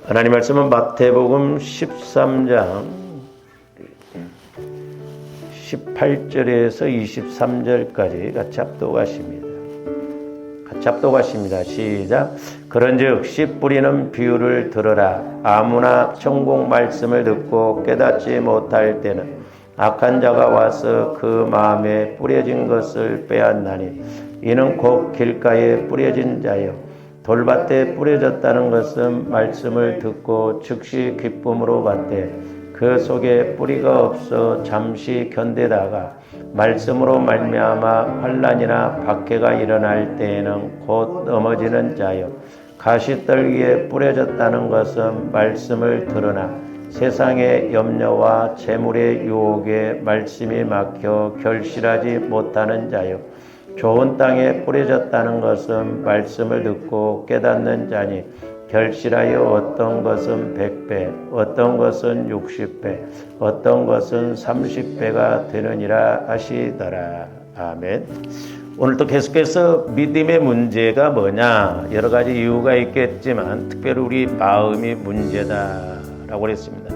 하나님 말씀은 마태복음 13장 18절에서 23절까지 같이 합독하십니다. 시작. 그런즉 씨 뿌리는 비유를 들으라. 아무나 천국 말씀을 듣고 깨닫지 못할 때는 악한 자가 와서 그 마음에 뿌려진 것을 빼앗나니 이는 곧 길가에 뿌려진 자요 돌밭에 뿌려졌다는 것은 말씀을 듣고 즉시 기쁨으로 받되 그 속에 뿌리가 없어 잠시 견디다가 말씀으로 말미암아 환난이나 박해가 일어날 때에는 곧 넘어지는 자요 가시떨기에 뿌려졌다는 것은 말씀을 들으나 세상의 염려와 재물의 유혹에 말씀이 막혀 결실하지 못하는 자요 좋은 땅에 뿌려졌다는 것은 말씀을 듣고 깨닫는 자니 결실하여 어떤 것은 100배, 어떤 것은 60배, 어떤 것은 30배가 되느니라 하시더라. 아멘. 오늘도 계속해서 믿음의 문제가 뭐냐, 여러 가지 이유가 있겠지만 특별히 우리 마음이 문제다라고 그랬습니다.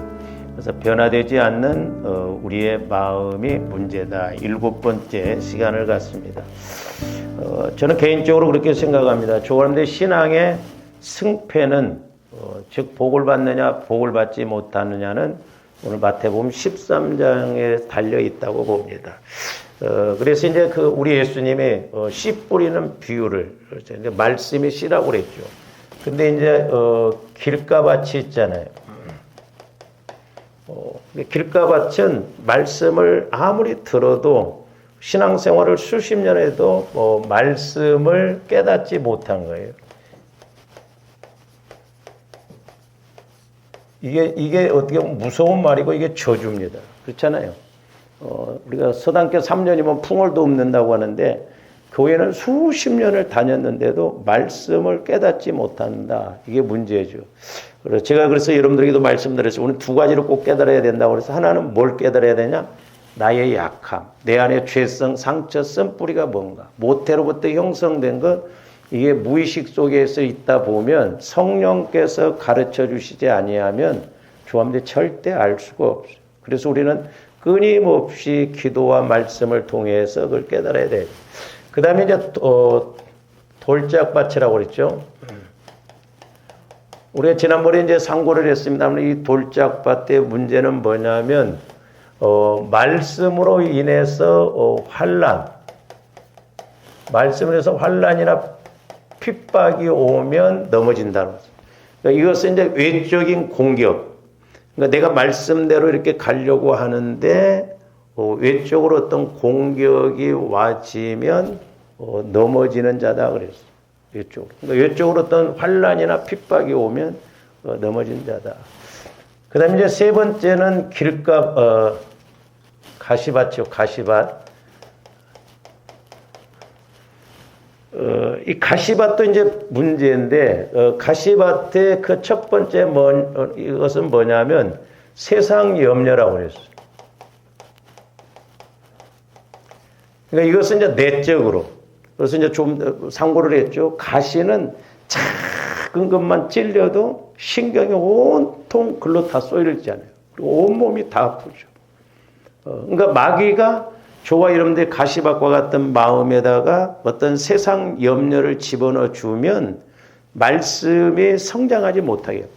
그래서 변화되지 않는 우리의 마음이 문제다. 7번째 시간을 갖습니다. 저는 개인적으로 그렇게 생각합니다. 조감대 신앙의 승패는 즉 복을 받느냐 복을 받지 못하느냐는 오늘 마태복음 13장에 달려 있다고 봅니다. 그래서 이제 우리 예수님이 씨 뿌리는 비유를 이제 말씀이 씨라고 그랬죠. 근데 이제 길가밭이 있잖아요. 길가밭은 말씀을 아무리 들어도 신앙생활을 수십 년 해도 말씀을 깨닫지 못한 거예요. 이게 어떻게 보면 무서운 말이고 이게 저주입니다. 그렇잖아요. 우리가 서당교 3년이면 풍월도 없는다고 하는데 교회는 수십 년을 다녔는데도 말씀을 깨닫지 못한다. 이게 문제죠. 그래서 여러분들에게도 말씀드렸어요. 오늘 두 가지를 꼭 깨달아야 된다고 그래서 하나는 뭘 깨달아야 되냐? 나의 약함, 내 안에 죄성, 상처, 쓴 뿌리가 뭔가. 모태로부터 형성된 것, 이게 무의식 속에서 있다 보면 성령께서 가르쳐 주시지 아니하면 조합대 절대 알 수가 없어요. 그래서 우리는 끊임없이 기도와 말씀을 통해서 그걸 깨달아야 돼요. 그 다음에 이제 돌짝밭이라고 그랬죠. 우리가 지난번에 이제 상고를 했습니다만 이 돌짝밭의 문제는 뭐냐면 말씀으로 인해서 말씀으로 환난이나 핍박이 오면 넘어진다는 거죠. 그러니까 이것은 이제 외적인 공격. 그러니까 내가 말씀대로 이렇게 가려고 하는데 외적으로 어떤 공격이 와지면 넘어지는 자다 그랬어요. 외적으로. 그러니까 외적으로 어떤 환난이나 핍박이 오면 넘어진 자다. 그 다음에 이제 세 번째는 가시밭이요. 가시밭. 이 가시밭도 이제 문제인데, 가시밭의 그 첫 번째 이것은 뭐냐면 세상 염려라고 그랬어요. 그러니까 이것은 이제 내적으로. 그래서 이제 좀 상고를 했죠. 가시는 작은 것만 찔려도 신경이 온통 글로 다 쏘이잖아요. 그리고 온몸이 다 아프죠. 그러니까 마귀가 저와 여러분들 가시밭과 같은 마음에다가 어떤 세상 염려를 집어넣어 주면 말씀이 성장하지 못하게 해요.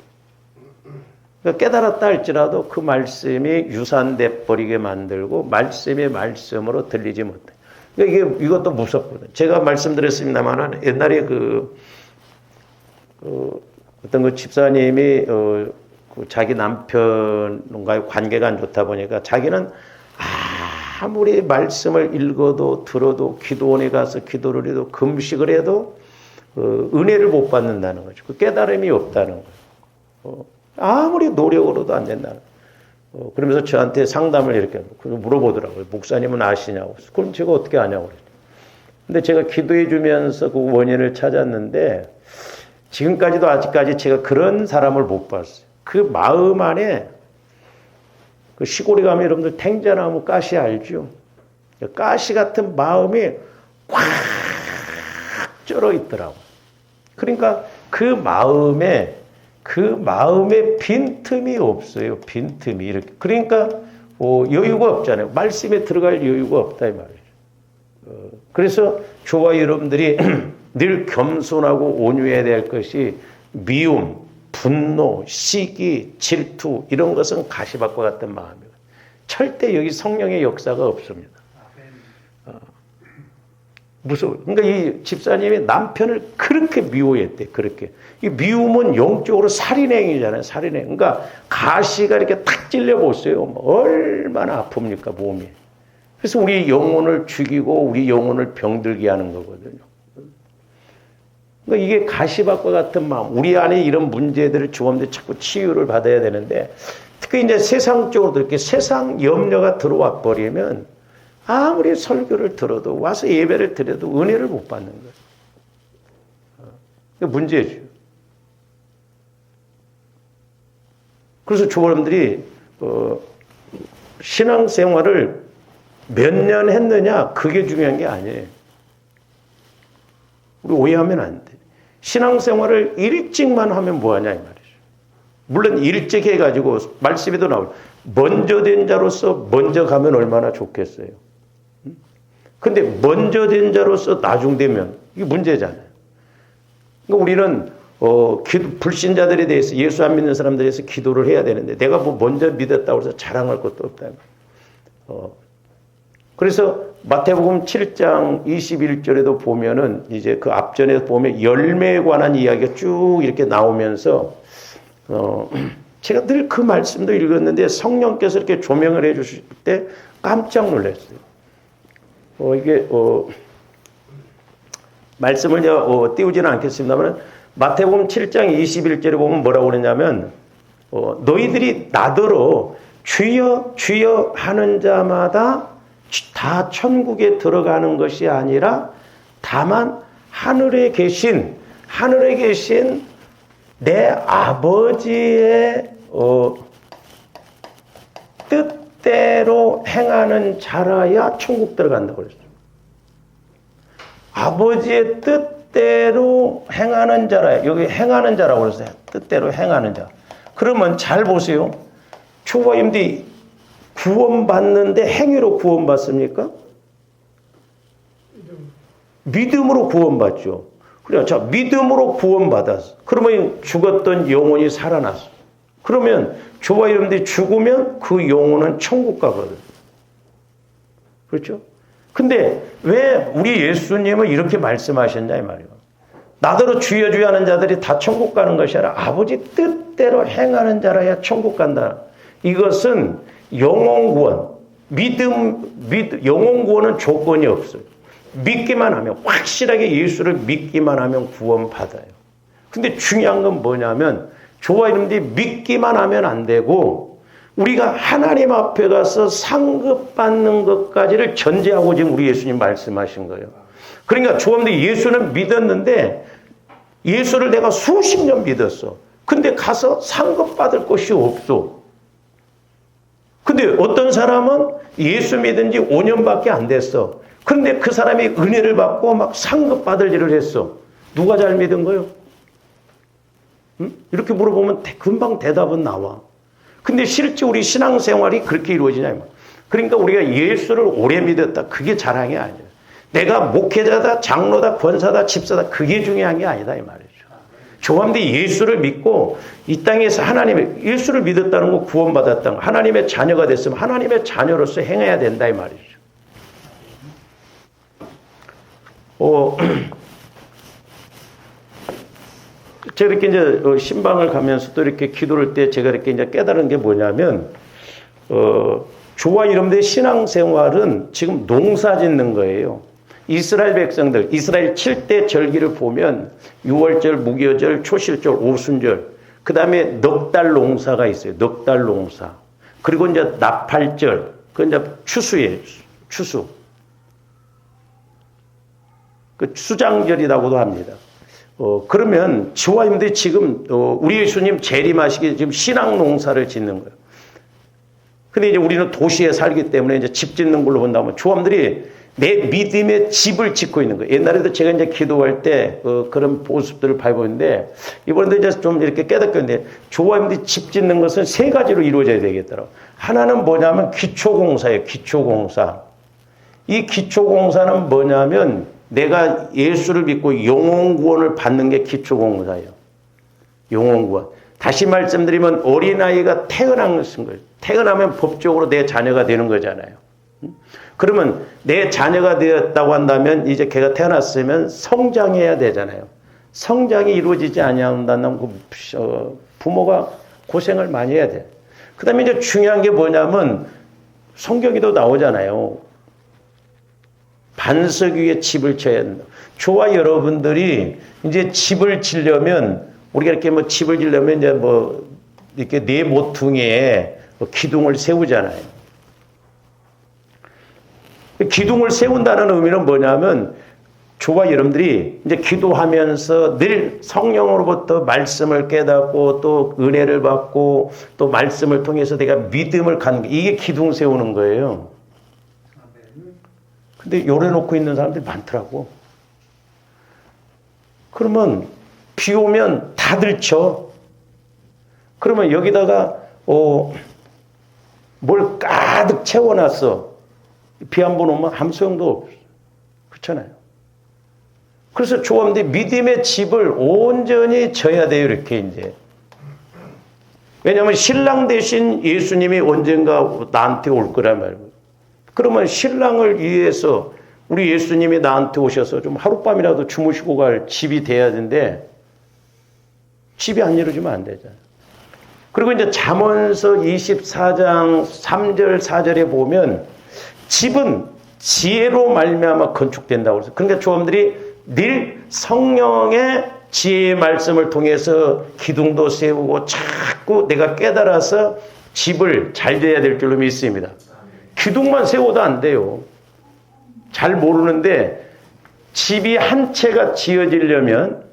그러니까 깨달았다 할지라도 그 말씀이 유산돼 버리게 만들고 말씀이 말씀으로 들리지 못해요. 그러니까 이것도 무섭거든요. 제가 말씀드렸습니다만 옛날에 어떤 집사님이 자기 남편과의 관계가 안 좋다 보니까 자기는 아무리 말씀을 읽어도 들어도 기도원에 가서 기도를 해도 금식을 해도 은혜를 못 받는다는 거죠. 그 깨달음이 없다는 거예요. 아무리 노력으로도 안 된다는 거예요. 그러면서 저한테 상담을 이렇게 물어보더라고요. 목사님은 아시냐고. 그럼 제가 어떻게 아냐고 그랬죠. 근데 제가 기도해 주면서 그 원인을 찾았는데 지금까지도 아직까지 제가 그런 사람을 못 봤어요. 그 마음 안에 그 시골에 가면 여러분들 탱자나무 가시 알죠? 가시 같은 마음이 꽉 쩔어 있더라고. 그러니까 그 마음에 그 마음에 빈틈이 없어요. 빈틈이 이렇게. 그러니까 여유가 없잖아요. 말씀에 들어갈 여유가 없다 이 말이죠. 그래서 저와 여러분들이 늘 겸손하고 온유해야 될 것이 미움, 분노, 시기, 질투 이런 것은 가시밭과 같은 마음이에요. 절대 여기 성령의 역사가 없습니다. 무서워요. 그러니까 이 집사님이 남편을 그렇게 미워했대. 그렇게. 이 미움은 영적으로 살인행위잖아요. 살인행. 그러니까 가시가 이렇게 탁 찔려보세요. 얼마나 아픕니까 몸이. 그래서 우리 영혼을 죽이고 우리 영혼을 병들게 하는 거거든요. 그러니까 이게 가시밭과 같은 마음. 우리 안에 이런 문제들을 주님한테 자꾸 치유를 받아야 되는데 특히 이제 세상적으로 이렇게 세상 염려가 들어와 버리면 아무리 설교를 들어도 와서 예배를 드려도 은혜를 못 받는 거예요. 그게 문제죠. 그래서 여러분들이 신앙생활을 몇 년 했느냐 그게 중요한 게 아니에요. 우리 오해하면 안 돼. 신앙생활을 일찍만 하면 뭐하냐 이 말이죠. 물론 일찍 해가지고 말씀에도 나오고 먼저 된 자로서 먼저 가면 얼마나 좋겠어요. 근데 먼저 된 자로서 나중되면 이게 문제잖아요. 그러니까 우리는 불신자들에 대해서 예수 안 믿는 사람들에 대해서 기도를 해야 되는데 내가 뭐 먼저 믿었다고 해서 자랑할 것도 없다. 그래서 마태복음 7장 21절에도 보면은 이제 그 앞전에 보면 열매에 관한 이야기가 쭉 이렇게 나오면서 제가 늘 그 말씀도 읽었는데 성령께서 이렇게 조명을 해 주실 때 깜짝 놀랐어요. 이게 말씀을 띄우지는 않겠습니다만 마태복음 7장 21절에 보면 뭐라고 그러냐면 너희들이 나더러 주여 주여 하는 자마다 다 천국에 들어가는 것이 아니라 다만 하늘에 계신 내 아버지의 뜻대로 행하는 자라야 천국 들어간다고 그랬어요. 아버지의 뜻대로 행하는 자라. 여기 행하는 자라고 그랬어요. 뜻대로 행하는 자. 그러면 잘 보세요. 초보임들이 구원받는데 행위로 구원받습니까? 믿음으로 구원받죠. 그래, 자, 믿음으로 구원받았어. 그러면 죽었던 영혼이 살아났어. 그러면 저와 여러분들이 죽으면 그 영혼은 천국 가거든. 그렇죠? 근데 왜 우리 예수님은 이렇게 말씀하셨냐 이 말이에요. 나더러 주여 주여 하는 자들이 다 천국 가는 것이 아니라 아버지 뜻대로 행하는 자라야 천국 간다. 이것은 영혼 구원, 영혼 구원은 조건이 없어요. 믿기만 하면, 확실하게 예수를 믿기만 하면 구원받아요. 근데 중요한 건 뭐냐면, 저와 여러분들이 믿기만 하면 안 되고, 우리가 하나님 앞에 가서 상급받는 것까지를 전제하고 지금 우리 예수님 말씀하신 거예요. 그러니까 저와 예수는 믿었는데, 예수를 내가 수십 년 믿었어. 근데 가서 상급받을 것이 없어. 근데 어떤 사람은 예수 믿은 지 5년밖에 안 됐어. 그런데 그 사람이 은혜를 받고 막 상급받을 일을 했어. 누가 잘 믿은 거예요? 응? 이렇게 물어보면 금방 대답은 나와. 근데 실제 우리 신앙생활이 그렇게 이루어지냐. 그러니까 우리가 예수를 오래 믿었다. 그게 자랑이 아니에요. 내가 목회자다, 장로다, 권사다, 집사다. 그게 중요한 게 아니다 이 말이죠. 조함대 예수를 믿고 이 땅에서 하나님의 예수를 믿었다는 거 구원받았다는 거 하나님의 자녀가 됐으면 하나님의 자녀로서 행해야 된다 이 말이죠. 제가 이렇게 이제 신방을 가면서 또 이렇게 기도할 때 제가 이렇게 이제 깨달은 게 뭐냐면 저와 여러분들의 신앙생활은 지금 농사 짓는 거예요. 이스라엘 백성들, 이스라엘 7대 절기를 보면 6월절, 무교절, 초실절, 오순절, 그 다음에 넉 달 농사가 있어요. 넉 달 농사. 그리고 이제 나팔절, 그 이제 추수예요. 추수. 그 수장절이라고도 합니다. 그러면 저와 여러분들이 지금 우리 예수님 재림하시기 지금 신앙 농사를 짓는 거예요. 근데 이제 우리는 도시에 살기 때문에 이제 집 짓는 걸로 본다면 조함들이 내 믿음의 집을 짓고 있는 거예요. 옛날에도 제가 이제 기도할 때 그런 모습들을 봐보는데 이번에도 이제 좀 이렇게 깨닫겠는데 조화님들이 집 짓는 것은 세 가지로 이루어져야 되겠더라고요. 하나는 뭐냐면 기초공사예요. 기초공사. 이 기초공사는 뭐냐면 내가 예수를 믿고 영혼구원을 받는 게 기초공사예요. 영혼구원. 다시 말씀드리면 어린아이가 태어난 것인 거예요. 태어나면 법적으로 내 자녀가 되는 거잖아요. 그러면 내 자녀가 되었다고 한다면 이제 걔가 태어났으면 성장해야 되잖아요. 성장이 이루어지지 아니한다면 부모가 고생을 많이 해야 돼. 그 다음에 이제 중요한 게 뭐냐면 성경에도 나오잖아요. 반석 위에 집을 쳐야 한다. 저와 여러분들이 이제 집을 지려면 우리가 이렇게 뭐 집을 지려면 이제 뭐 이렇게 네 모퉁이에 기둥을 세우잖아요. 기둥을 세운다는 의미는 뭐냐면 저와 여러분들이 이제 기도하면서 늘 성령으로부터 말씀을 깨닫고 또 은혜를 받고 또 말씀을 통해서 내가 믿음을 갖는 이게 기둥 세우는 거예요. 근데 요래놓고 있는 사람들이 많더라고. 그러면 비 오면 다들 쳐. 그러면 여기다가 뭘 가득 채워놨어. 비 한 번 오면 아무 소용도 없어. 그렇잖아요. 그래서 조합원들이 믿음의 집을 온전히 져야 돼요. 이렇게 이제. 왜냐하면 신랑 대신 예수님이 언젠가 나한테 올 거란 말이에요. 그러면 신랑을 위해서 우리 예수님이 나한테 오셔서 좀 하룻밤이라도 주무시고 갈 집이 돼야 되는데 집이 안 이루어지면 안 되잖아요. 그리고 이제 잠언서 24장 3절 4절에 보면 집은 지혜로 말미암아 건축된다고 그래서 그러니까 조합들이 늘 성령의 지혜의 말씀을 통해서 기둥도 세우고 자꾸 내가 깨달아서 집을 잘 돼야 될 줄로 믿습니다. 기둥만 세워도 안 돼요. 잘 모르는데 집이 한 채가 지어지려면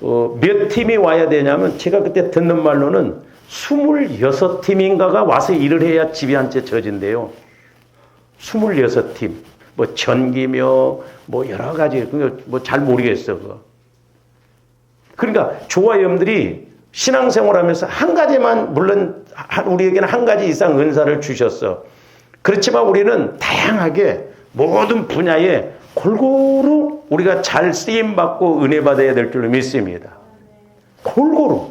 몇 팀이 와야 되냐면 제가 그때 듣는 말로는 26팀인가가 와서 일을 해야 집이 한 채 지어진대요. 26팀. 뭐 전기며 뭐 여러 가지 뭐 잘 모르겠어 그거. 그러니까 조화염들이 신앙생활하면서 한 가지만 물론 우리에게는 한 가지 이상 은사를 주셨어. 그렇지만 우리는 다양하게 모든 분야에 골고루 우리가 잘 쓰임받고 은혜 받아야 될 줄로 믿습니다. 골고루.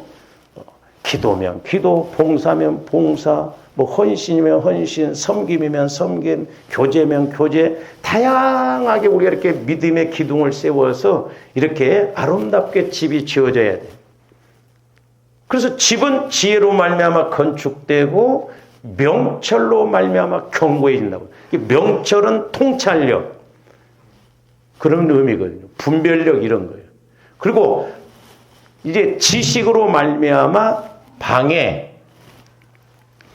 기도면 기도, 봉사면 봉사, 뭐 헌신이면 헌신, 섬김이면 섬김, 교제면 교제, 다양하게 우리가 이렇게 믿음의 기둥을 세워서 이렇게 아름답게 집이 지어져야 돼. 그래서 집은 지혜로 말미암아 건축되고 명철로 말미암아 견고해진다고. 명철은 통찰력 그런 의미거든요. 분별력 이런 거예요. 그리고 이제 지식으로 말미암아 방해,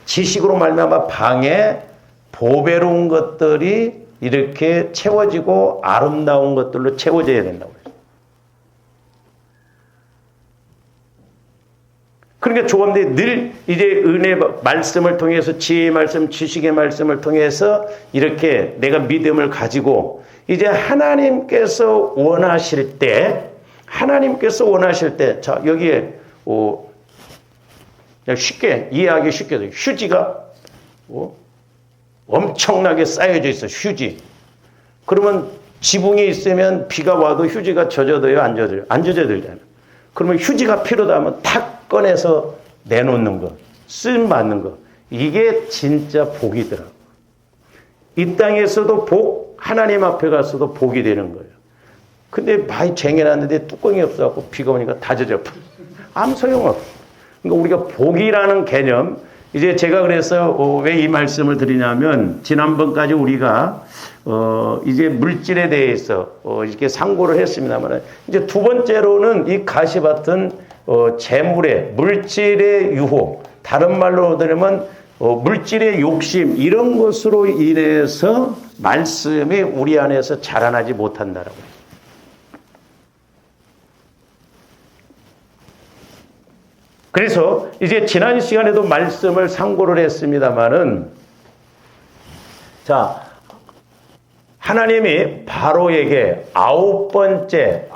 지식으로 말미암아 방해, 보배로운 것들이 이렇게 채워지고 아름다운 것들로 채워져야 된다고 해요. 그러니까 조감들이 늘 이제 은혜 말씀을 통해서 지혜의 말씀, 지식의 말씀을 통해서 이렇게 내가 믿음을 가지고 이제 하나님께서 원하실 때, 자, 여기에, 그냥 쉽게, 이해하기 쉽게, 휴지가, 엄청나게 쌓여져 있어, 휴지. 그러면 지붕이 있으면 비가 와도 휴지가 젖어들어요, 안 젖어요? 안 젖어들잖아요. 그러면 휴지가 필요다 하면 탁 꺼내서 내놓는 거, 쓰임 받는 거. 이게 진짜 복이더라고. 이 땅에서도 복, 하나님 앞에 가서도 복이 되는 거예요. 근데 많이 쟁여놨는데 뚜껑이 없어갖고 비가 오니까 다 젖어버려. 아무 소용없어. 그러니까 우리가 복이라는 개념, 이제 제가 그래서 왜 이 말씀을 드리냐면 지난번까지 우리가 이제 물질에 대해서 이렇게 상고를 했습니다만 이제 두 번째로는 이 가시밭은 재물의 물질의 유혹, 다른 말로 들으면 물질의 욕심 이런 것으로 인해서 말씀이 우리 안에서 자라나지 못한다라고 해요. 그래서 이제 지난 시간에도 말씀을 상고를 했습니다마는 자, 하나님이 바로에게 아홉 번째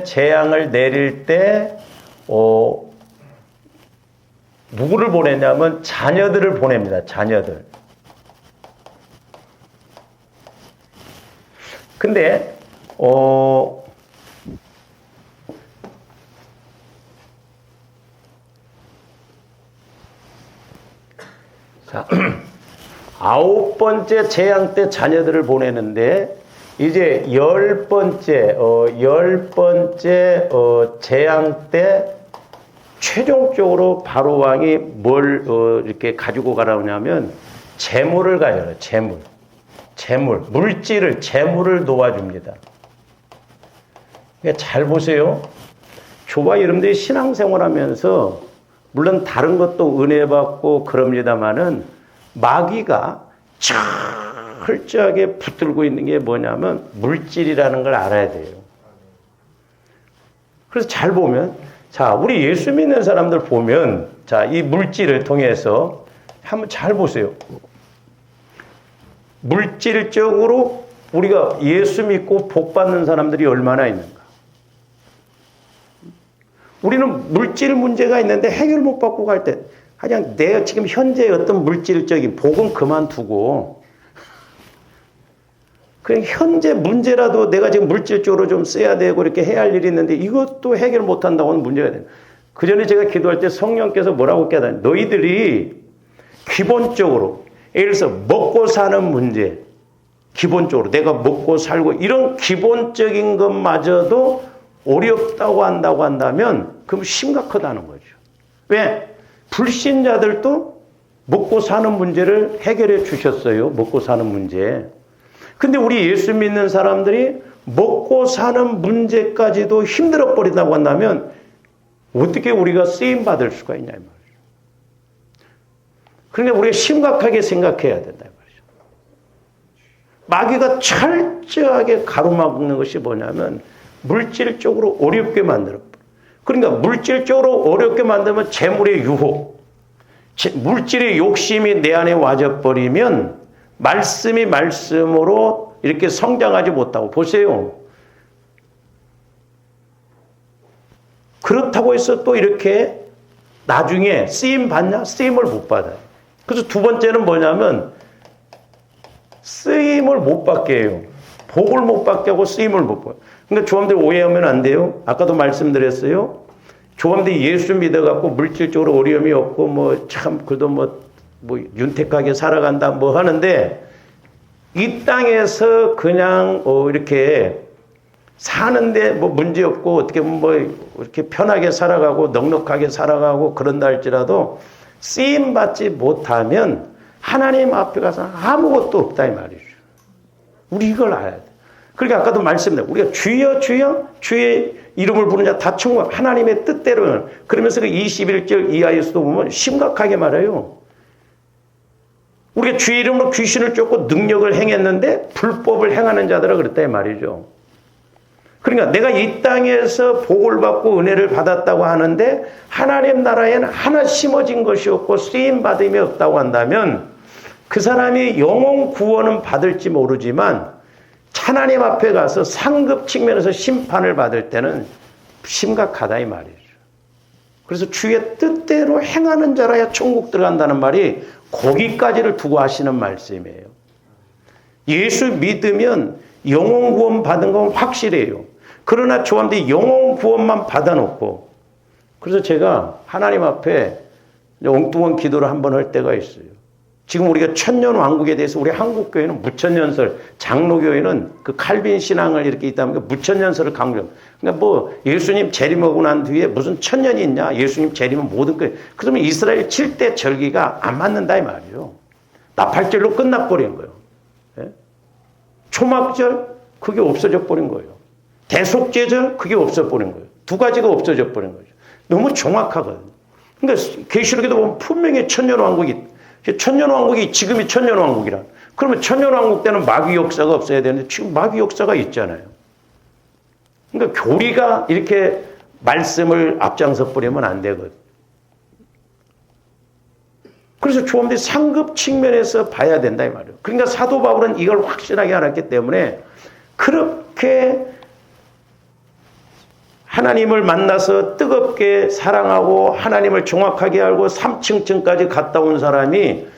재앙을 내릴 때 누구를 보냈냐면 자녀들을 보냅니다. 자녀들. 근데 자, 아홉 번째 재앙 때 자녀들을 보내는데 이제 열 번째 재앙 때 최종적으로 바로 왕이 뭘 이렇게 가지고 가라고 하냐면 재물을 가져요. 재물을 놓아줍니다. 그러니까 잘 보세요. 저와 여러분들이 신앙생활하면서 물론 다른 것도 은혜 받고 그럽니다마는 마귀가 철저하게 붙들고 있는 게 뭐냐면 물질이라는 걸 알아야 돼요. 그래서 잘 보면 자, 우리 예수 믿는 사람들 보면 자, 이 물질을 통해서 한번 잘 보세요. 물질적으로 우리가 예수 믿고 복 받는 사람들이 얼마나 있는가? 우리는 물질 문제가 있는데 해결 못 받고 갈 때 그냥 내가 지금 현재 어떤 물질적인 복은 그만두고 그냥 현재 문제라도 내가 지금 물질적으로 좀 써야 되고 이렇게 해야 할 일이 있는데 이것도 해결 못 한다고 하는 문제가 돼요. 그 전에 제가 기도할 때 성령께서 뭐라고 깨닫냐. 너희들이 기본적으로 예를 들어서 먹고 사는 문제, 기본적으로 내가 먹고 살고 이런 기본적인 것마저도 어렵다고 한다고 한다면 그럼 심각하다는 거죠. 왜? 불신자들도 먹고 사는 문제를 해결해 주셨어요. 먹고 사는 문제. 근데 우리 예수 믿는 사람들이 먹고 사는 문제까지도 힘들어 버린다고 한다면 어떻게 우리가 쓰임 받을 수가 있냐 이 말이죠. 그러니까 우리가 심각하게 생각해야 된다 이 말이죠. 마귀가 철저하게 가로막는 것이 뭐냐면 물질적으로 어렵게 만들어. 그러니까 물질적으로 어렵게 만들면 재물의 유혹, 물질의 욕심이 내 안에 와져버리면 말씀이 말씀으로 이렇게 성장하지 못하고 보세요. 그렇다고 해서 또 이렇게 나중에 쓰임 받냐? 쓰임을 못 받아요. 그래서 두 번째는 뭐냐면 쓰임을 못 받게 해요. 복을 못 받게 하고 쓰임을 못 받아요. 그러니까 조함들 오해하면 안 돼요. 아까도 말씀드렸어요. 조함들이 예수 믿어갖고 물질적으로 어려움이 없고 뭐 참 그래도 뭐 윤택하게 살아간다 뭐 하는데 이 땅에서 그냥 이렇게 사는데 뭐 문제 없고 어떻게 뭐 이렇게 편하게 살아가고 넉넉하게 살아가고 그런다 할지라도 쓰임 받지 못하면 하나님 앞에 가서 아무것도 없다 이 말이죠. 우리 이걸 알아야 돼. 그러니까 아까도 말씀드렸어요. 우리가 주여 주여 주의 이름을 부르는 자 다 천국 하나님의 뜻대로 그러면서 그 21절 이하에서도 보면 심각하게 말해요. 우리가 주의 이름으로 귀신을 쫓고 능력을 행했는데 불법을 행하는 자들아 그랬다 이 말이죠. 그러니까 내가 이 땅에서 복을 받고 은혜를 받았다고 하는데 하나님 나라에는 하나 심어진 것이 없고 쓰임 받음이 없다고 한다면 그 사람이 영혼 구원은 받을지 모르지만 하나님 앞에 가서 상급 측면에서 심판을 받을 때는 심각하다 이 말이죠. 그래서 주의 뜻대로 행하는 자라야 천국 들어간다는 말이 거기까지를 두고 하시는 말씀이에요. 예수 믿으면 영혼 구원 받은 건 확실해요. 그러나 저한테 영혼 구원만 받아놓고 그래서 제가 하나님 앞에 엉뚱한 기도를 한번 할 때가 있어요. 지금 우리가 천년 왕국에 대해서 우리 한국교회는 무천년설, 장로교회는 그 칼빈 신앙을 이렇게 있다 보니까 무천년설을 강조합니다. 그러니까 뭐 예수님 재림하고 난 뒤에 무슨 천년이 있냐? 예수님 재림은 모든 거. 그러면 이스라엘 7대 절기가 안 맞는다 이 말이에요. 나팔절로 끝나버린 거예요. 예? 초막절 그게 없어져 버린 거예요. 대속죄절 그게 없어버린 거예요. 두 가지가 없어져 버린 거죠. 너무 정확하거든요. 그러니까 계시록에도 보면 분명히 천년왕국이 천년왕국이 지금이 천년왕국이라. 그러면 천년왕국 때는 마귀 역사가 없어야 되는데 지금 마귀 역사가 있잖아요. 그러니까 교리가 이렇게 말씀을 앞장서 버리면 안 되거든. 그래서 조합들이 상급 측면에서 봐야 된다 이 말이에요. 그러니까 사도 바울은 이걸 확실하게 알았기 때문에 그렇게 하나님을 만나서 뜨겁게 사랑하고 하나님을 정확하게 알고 3층까지 갔다 온 사람이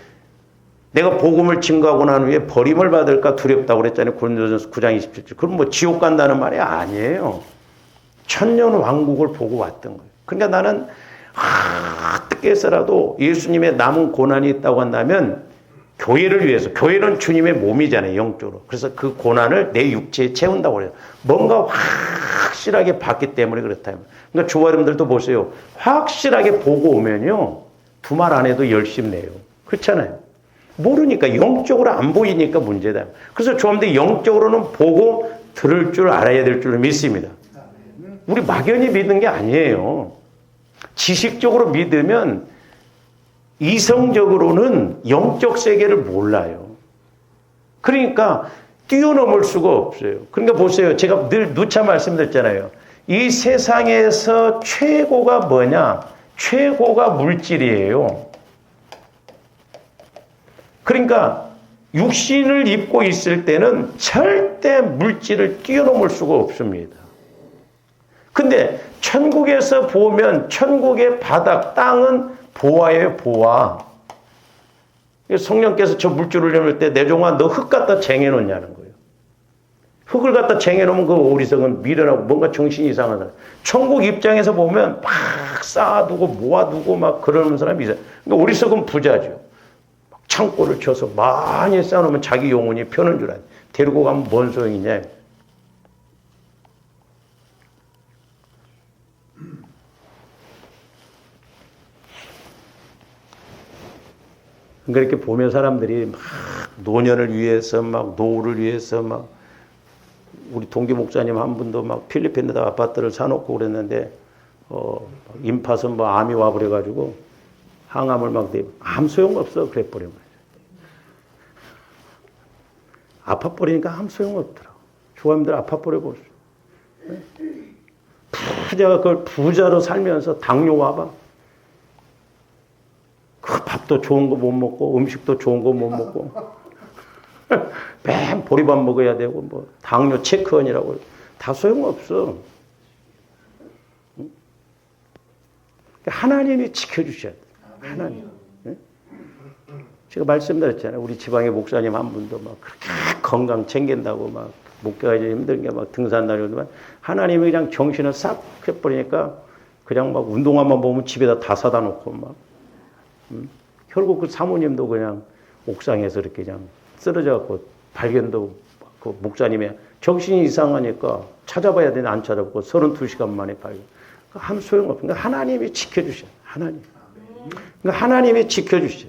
내가 복음을 증거하고 난 후에 버림을 받을까 두렵다고 그랬잖아요. 고린도전서 9장 27절. 그럼 뭐 지옥 간다는 말이 아니에요. 천년 왕국을 보고 왔던 거예요. 그러니까 나는 어떻게 해서라도 예수님의 남은 고난이 있다고 한다면 교회를 위해서, 교회는 주님의 몸이잖아요, 영적으로. 그래서 그 고난을 내 육체에 채운다고 그래요. 뭔가 확실하게 봤기 때문에 그렇다. 그러니까 주와 여러분들도 보세요. 확실하게 보고 오면요, 두말 안 해도 열심 내요. 그렇잖아요. 모르니까, 영적으로 안 보이니까 문제다. 그래서 주님들 영적으로는 보고 들을 줄 알아야 될 줄로 믿습니다. 우리 막연히 믿는 게 아니에요. 지식적으로 믿으면 이성적으로는 영적 세계를 몰라요. 그러니까 뛰어넘을 수가 없어요. 그러니까 보세요. 제가 늘 누차 말씀드렸잖아요. 이 세상에서 최고가 뭐냐? 최고가 물질이에요. 그러니까 육신을 입고 있을 때는 절대 물질을 뛰어넘을 수가 없습니다. 근데 천국에서 보면 천국의 바닥, 땅은 보화예요, 보화. 성령께서 저 물줄을 내놓을 때 내 종아 너 흙 갖다 쟁여놓냐는 거예요. 흙을 갖다 쟁여놓으면 그 어리석은 미련하고 뭔가 정신이 이상한 사람. 천국 입장에서 보면 막 쌓아두고 모아두고 막 그러는 사람이 있어요. 그러니까 어리석은 부자죠. 창고를 쳐서 많이 쌓아놓으면 자기 영혼이 편한 줄 알아요. 데리고 가면 뭔 소용이냐. 그러니까 이렇게 보면 사람들이 막 노년을 위해서 막 노후를 위해서 막 우리 동기 목사님 한 분도 막 필리핀에다 아파트를 사놓고 그랬는데 임파선 뭐 암이 와버려가지고 항암을 막 대고 아무 소용없어 그래버린 거예요. 아파버리니까 아무 소용없더라고. 조감들 아파버려버렸어. 부자가 그걸 부자로 살면서 당뇨 와봐. 그 밥도 좋은 거 못 먹고 음식도 좋은 거 못 먹고 맨 보리밥 먹어야 되고 뭐 당뇨 체크원이라고 다 소용없어. 하나님이 지켜주셔야 돼. 하나님. 제가 말씀드렸잖아요. 우리 지방의 목사님 한 분도 막 그렇게 건강 챙긴다고 막 목회가 힘든 게 막 등산 다니지만 하나님이 그냥 정신을 싹 해버리니까 그냥 막 운동화만 보면 집에다 다 사다 놓고 막 결국 그 사모님도 그냥 옥상에서 이렇게 그냥 쓰러져 갖고 발견도 그 목사님이 정신이 이상하니까 찾아봐야 되는데 안 찾아보고 32시간 만에 발견. 아무 소용없어. 그러니까 하나님이 지켜주셔. 하나님. 그러니까 하나님이 지켜주셔.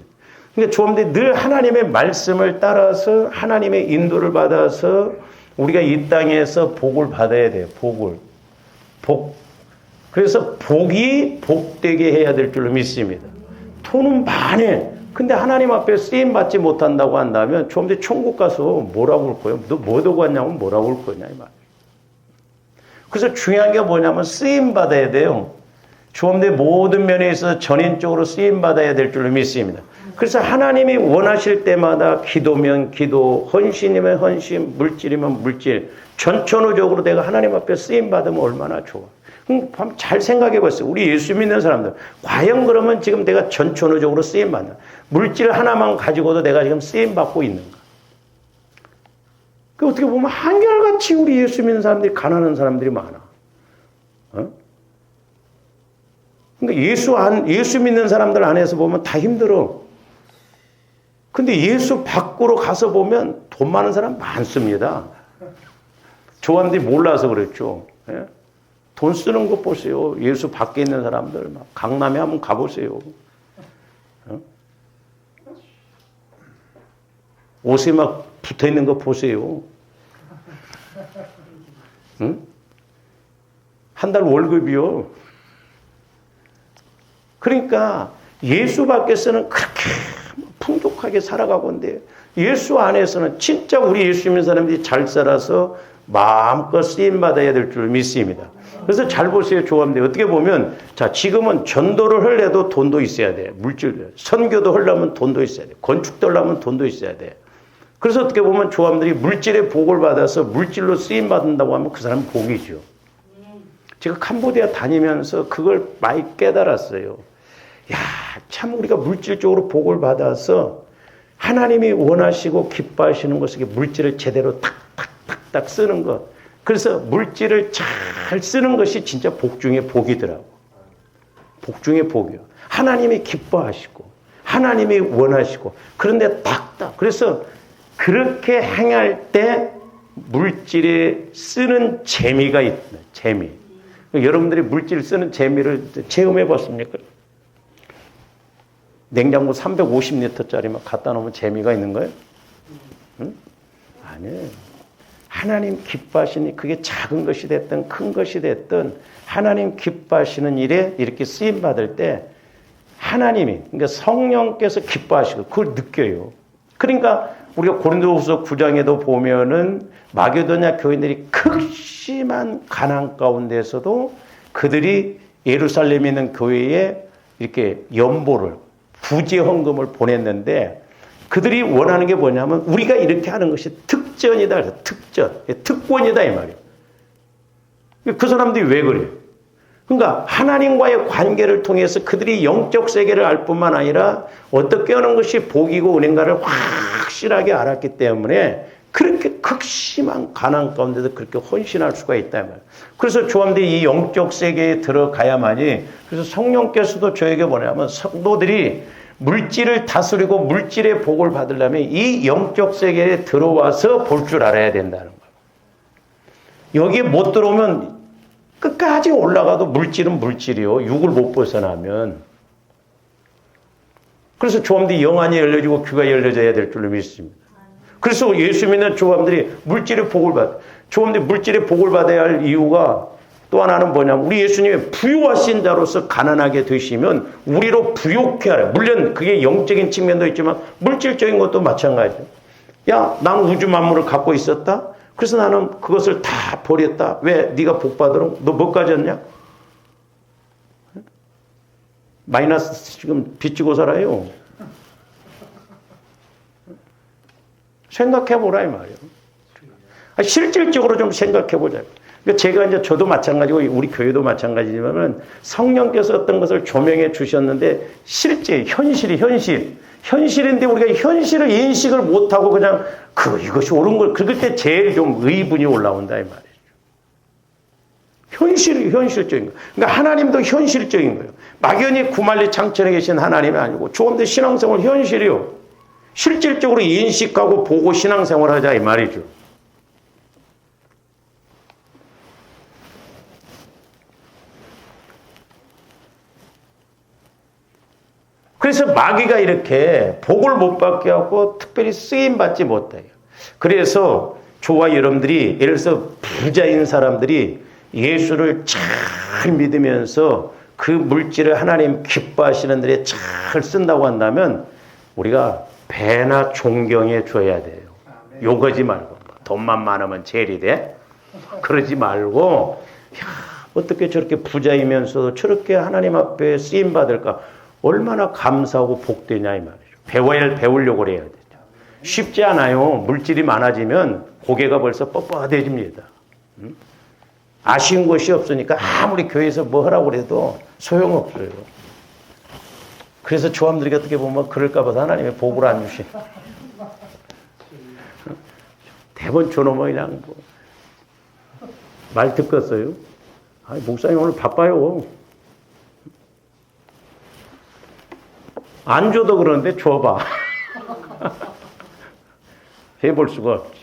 그러니까 조금들 늘 하나님의 말씀을 따라서 하나님의 인도를 받아서 우리가 이 땅에서 복을 받아야 돼요. 복을. 복. 그래서 복이 복되게 해야 될 줄로 믿습니다. 돈은 많이. 근데 하나님 앞에 쓰임 받지 못한다고 한다면 좀 더 천국 가서 뭐라고 할 거예요? 너 뭐 두고 왔냐면 뭐라고 할 거냐 이 말. 그래서 중요한 게 뭐냐면 쓰임 받아야 돼요. 좀 더 모든 면에 있어서 전인적으로 쓰임 받아야 될 줄로 믿습니다. 그래서 하나님이 원하실 때마다 기도면 기도, 헌신이면 헌신, 물질이면 물질, 전천후적으로 내가 하나님 앞에 쓰임 받으면 얼마나 좋아. 잘 생각해 보세요. 우리 예수 믿는 사람들. 과연 그러면 지금 내가 전천후적으로 쓰임 받나? 물질 하나만 가지고도 내가 지금 쓰임 받고 있는가? 그 어떻게 보면 한결같이 우리 예수 믿는 사람들이 가난한 사람들이 많아. 그러니까 예수 믿는 사람들 안에서 보면 다 힘들어. 근데 예수 밖으로 가서 보면 돈 많은 사람 많습니다. 조함들이 몰라서 그랬죠. 예? 돈 쓰는 거 보세요. 예수 밖에 있는 사람들 막 강남에 한번 가보세요. 옷에 막 붙어 있는 거 보세요. 응? 한 달 월급이요. 그러니까 예수 밖에서는 그렇게 풍족하게 살아가고 있는데 예수 안에서는 진짜 우리 예수 믿는 사람들이 잘 살아서 마음껏 쓰임받아야 될 줄 믿습니다. 그래서 잘 보세요, 조합들. 어떻게 보면, 자, 지금은 전도를 하려도 돈도 있어야 돼. 물질. 선교도 하려면 돈도 있어야 돼. 건축도 하려면 돈도 있어야 돼. 그래서 어떻게 보면 조합들이 물질의 복을 받아서 물질로 쓰임 받는다고 하면 그 사람은 복이죠. 제가 캄보디아 다니면서 그걸 많이 깨달았어요. 야, 참 우리가 물질적으로 복을 받아서 하나님이 원하시고 기뻐하시는 것을 물질을 제대로 탁탁탁탁 쓰는 것. 그래서 물질을 잘 쓰는 것이 진짜 복 중의 복이더라고. 복 중의 복이요. 하나님이 기뻐하시고 하나님이 원하시고 그런데 딱딱. 그래서 그렇게 행할 때 물질에 쓰는 재미가 있다. 재미. 여러분들이 물질 쓰는 재미를 체험해 봤습니까? 냉장고 350리터짜리만 갖다 놓으면 재미가 있는 거예요? 응? 아니에요. 하나님 기뻐하시니 그게 작은 것이 됐든 큰 것이 됐든 하나님 기뻐하시는 일에 이렇게 쓰임 받을 때 하나님이 그러니까 성령께서 기뻐하시고 그걸 느껴요. 그러니까 우리가 고린도후서 9장에도 보면은 마게도냐 교인들이 극심한 가난 가운데서도 그들이 예루살렘에 있는 교회에 이렇게 연보를 부재 헌금을 보냈는데 그들이 원하는 게 뭐냐면 우리가 이렇게 하는 것이 특전이다. 특전. 특권이다 이 말이에요. 그 사람들이 왜 그래요? 그러니까 하나님과의 관계를 통해서 그들이 영적 세계를 알 뿐만 아니라 어떻게 하는 것이 복이고 은행가를 확실하게 알았기 때문에 그렇게 극심한 가난 가운데도 그렇게 헌신할 수가 있다 이 말이에요. 그래서 조함들이 이 영적 세계에 들어가야만이 그래서 성령께서도 저에게 뭐냐면 성도들이 물질을 다스리고 물질의 복을 받으려면 이 영적 세계에 들어와서 볼 줄 알아야 된다는 거예요. 여기에 못 들어오면 끝까지 올라가도 물질은 물질이요. 육을 못 벗어나면. 그래서 조함들이 영안이 열려지고 귀가 열려져야 될 줄로 믿습니다. 그래서 예수 믿는 조함들이 물질의 복을 받아. 조함들이 물질의 복을 받아야 할 이유가 또 하나는 뭐냐면 우리 예수님이 부유하신 자로서 가난하게 되시면 우리로 부욕해 하라. 물론 그게 영적인 측면도 있지만 물질적인 것도 마찬가지예요. 야, 나는 우주 만물을 갖고 있었다. 그래서 나는 그것을 다 버렸다. 왜? 네가 복 받으러? 너 뭐 가졌냐? 마이너스 지금 빚지고 살아요. 생각해보라 이 말이에요. 실질적으로 좀 생각해보자. 그러니까 제가 이제 저도 마찬가지고 우리 교회도 마찬가지지만은 성령께서 어떤 것을 조명해 주셨는데 실제 현실인데 우리가 현실을 인식을 못하고 그냥 이것이 옳은 걸 그럴 때 제일 좀 의분이 올라온다 이 말이죠. 현실적인 거. 그러니까 하나님도 현실적인 거예요. 막연히 구만리 창천에 계신 하나님이 아니고 조금더 신앙생활 현실이요. 실질적으로 인식하고 보고 신앙생활 하자 이 말이죠. 그래서 마귀가 이렇게 복을 못 받게 하고 특별히 쓰임받지 못해요. 그래서 저와 여러분들이 예를 들어서 부자인 사람들이 예수를 잘 믿으면서 그 물질을 하나님 기뻐하시는 데에 잘 쓴다고 한다면 우리가 배나 존경해 줘야 돼요. 욕하지 말고 돈만 많으면 제일이 돼? 그러지 말고 야, 어떻게 저렇게 부자이면서도 저렇게 하나님 앞에 쓰임받을까? 얼마나 감사하고 복되냐 이 말이죠. 배우려고 그래야 되죠. 쉽지 않아요. 물질이 많아지면 고개가 벌써 뻣뻣해집니다. 아쉬운 것이 없으니까 아무리 교회에서 뭐 하라고 그래도 소용없어요. 그래서 조함들이 어떻게 보면 그럴까 봐 하나님의 복을 안 주시. 대번 저놈은 그냥 말 듣겠어요. 목사님 오늘 바빠요. 안 줘도 그러는데 줘봐. 해볼 수가 없지.